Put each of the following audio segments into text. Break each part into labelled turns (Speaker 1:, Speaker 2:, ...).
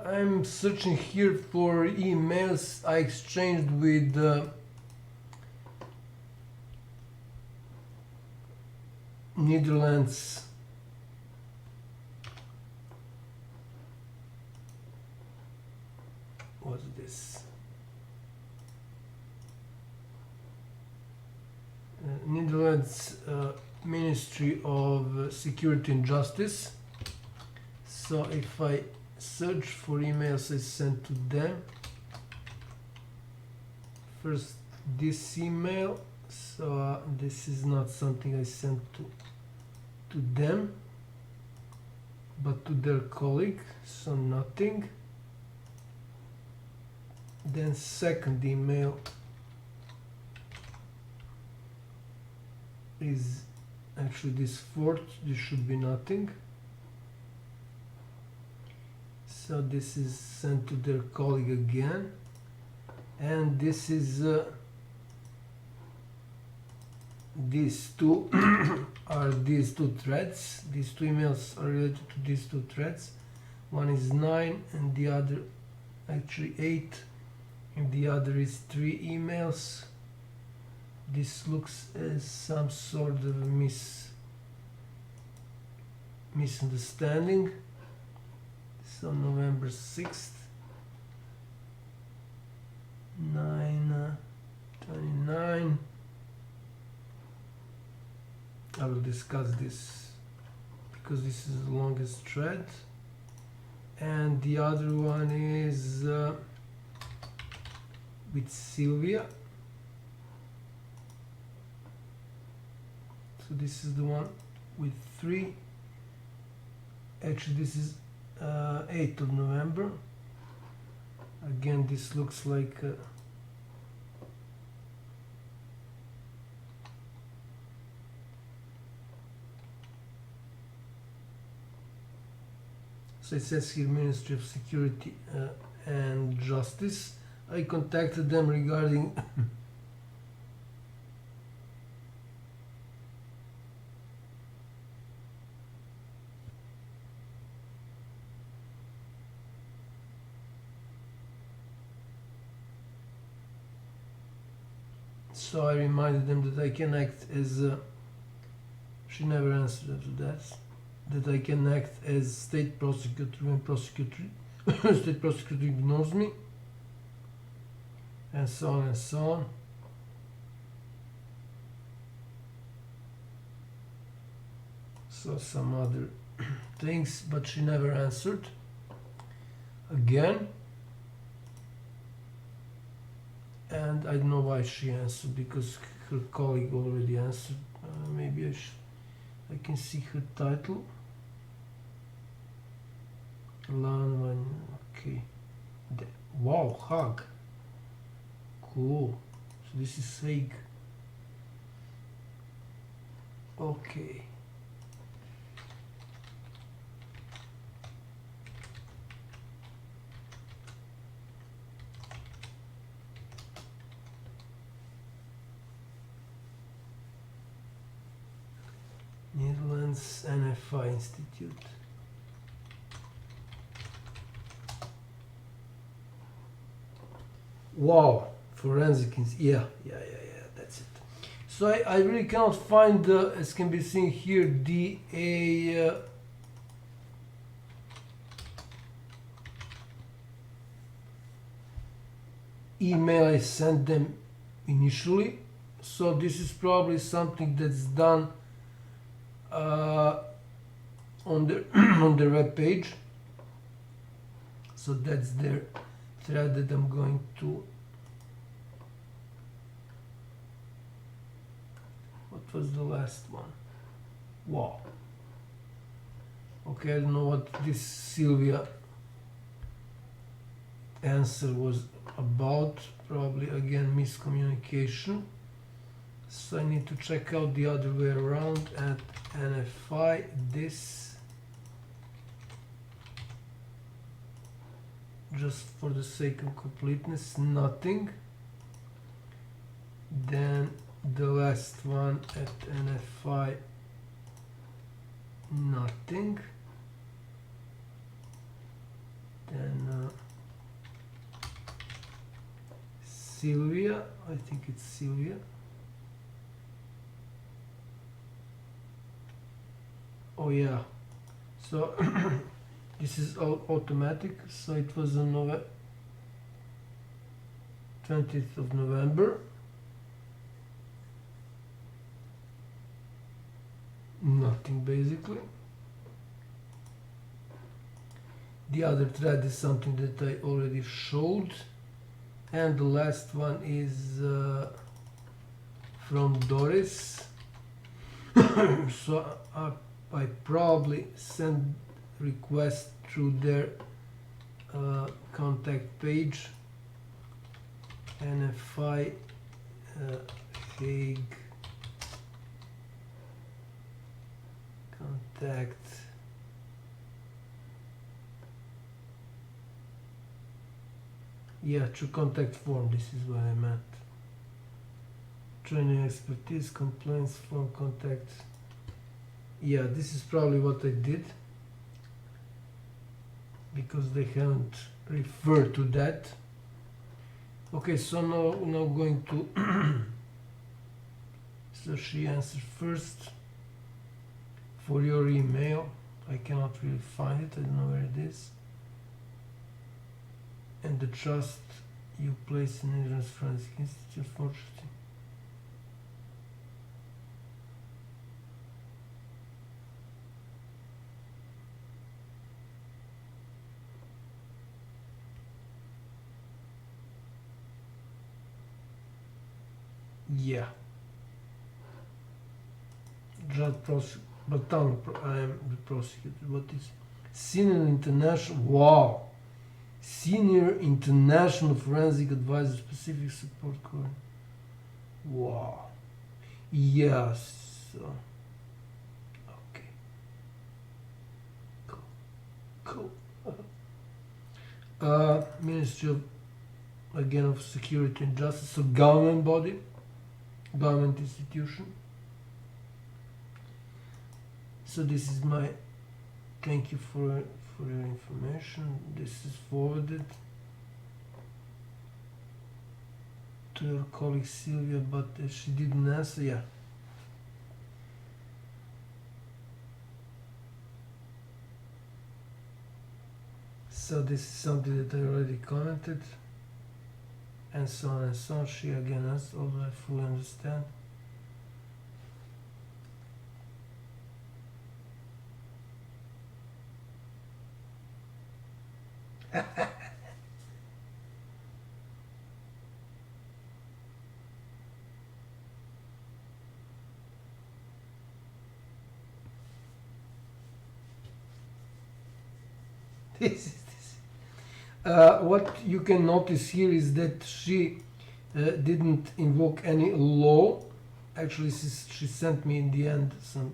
Speaker 1: I'm searching here for emails I exchanged with Netherlands what's this? Netherlands Ministry of Security and Justice. So if I search for emails I sent to them, first this email, so this is not something I sent to them but to their colleague, so nothing. Then second email is actually this fourth, this should be nothing. So this is sent to their colleague again, and this is these two are these two threads. These two emails are related to these two threads. One is 9 and the other actually 8, and the other is 3 emails. This looks as some sort of misunderstanding. So November 6th, 9:29. I will discuss this because this is the longest thread. And the other one is with Sylvia. So this is the one with 3. Actually this is 8th of November. Again, this looks like so it says here Ministry of Security and Justice. I contacted them regarding so I reminded them that I can act as she never answered to that I can act as state prosecutor when state prosecutor ignores me, and so on and so on. So some other things, but she never answered again. And I don't know why she answered, because her colleague already answered. Maybe I can see her title. Lan, okay. Wow, Hague. Cool. So this is Hague. Okay. Netherlands NFI Institute. Wow, forensic, yeah, that's it. So I really cannot find the, as can be seen here, the email I sent them initially. So this is probably something that's done on their on their web page. So that's their thread that I'm going to. What was the last one? Wow. Okay, I don't know what this Sylvia answer was about. Probably again miscommunication. So I need to check out the other way around at NFI. This, just for the sake of completeness, nothing. Then the last one at NFI, nothing. Then Sylvia, I think it's Sylvia. Oh yeah, so this is all automatic, so it was on 20th of November. Nothing basically. The other thread is something that I already showed, and the last one is from Doris. So I probably send request through their contact page, NFI Hague contact. Yeah, through contact form, this is what I meant. Training expertise, complaints form, contact. Yeah, this is probably what I did, because they haven't referred to that. Okay, so now going to so she answered first. For your email, I cannot really find it, I don't know where it is. And the trust you place in Insurance Forensic Institute for trusting. Yeah. Judge prosecutor, but I am the prosecutor. What is Senior International? Wow. Senior International Forensic Advisor, Specific Support Coordinator. Wow. Yes. Okay. Cool. Ministry of, again, of Security and Justice, so government body, government institution. So this is my thank you for your information. This is forwarded to your colleague Sylvia, but she didn't answer. Yeah. So this is something that I already commented, and so on and so on. She again asked, although I fully understand. What you can notice here is that she didn't invoke any law. Actually, she sent me in the end some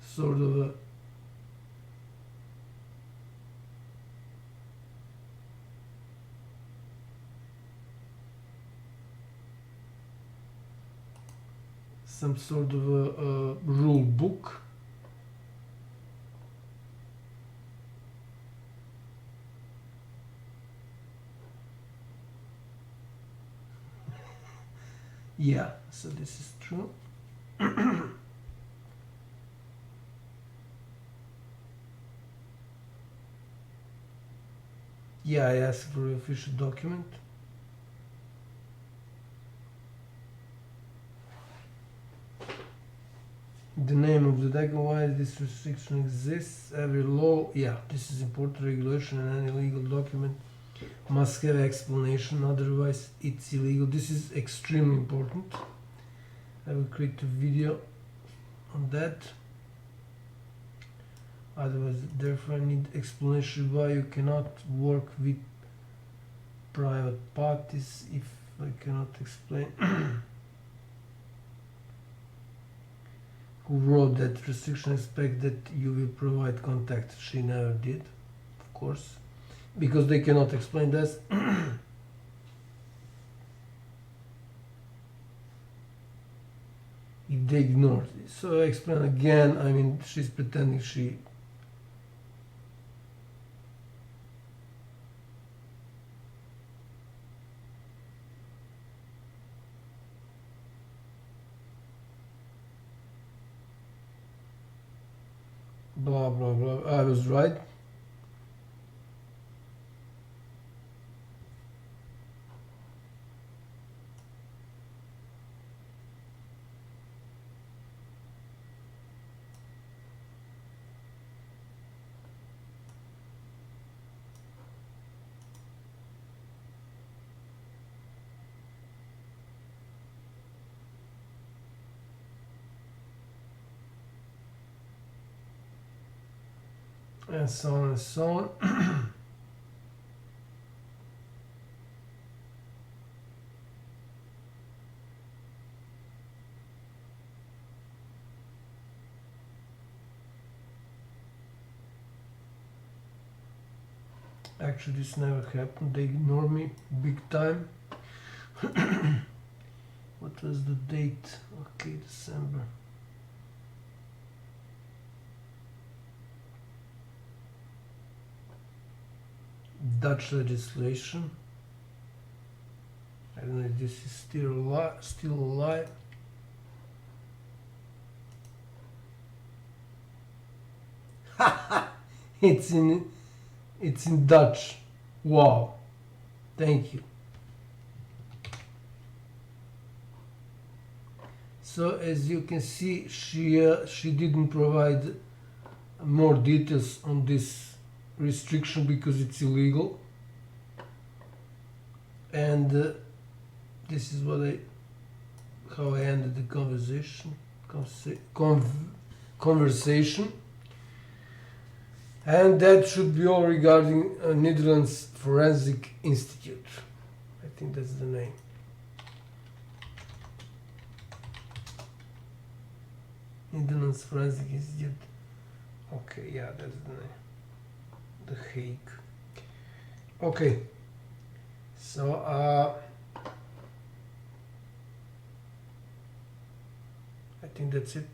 Speaker 1: sort of a rule book. Yeah, so this is true. Yeah, I asked for an official document. The name of the document, why this restriction exists, every law, yeah, this is important regulation, and any legal document must have explanation, otherwise it's illegal. This is extremely important. I will create a video on that. Otherwise, therefore, I need explanation why you cannot work with private parties if I cannot explain. Who wrote that restriction? Expect that you will provide contact. She never did, of course, because they cannot explain this. If they ignored it. So I explain again. I mean, she's pretending she. blah blah blah. I was right. And so on and so on. Actually, this never happened. They ignore me big time. What was the date? Okay, December. Dutch legislation. I don't know if this is still alive. It's in Dutch. Wow. Thank you. So as you can see, she didn't provide more details on this restriction because it's illegal. And this is how I ended the conversation. And that should be all regarding Netherlands Forensic Institute. I think that's the name. Netherlands Forensic Institute. Okay, yeah, that's the name. The Hague. Okay. So I think that's it.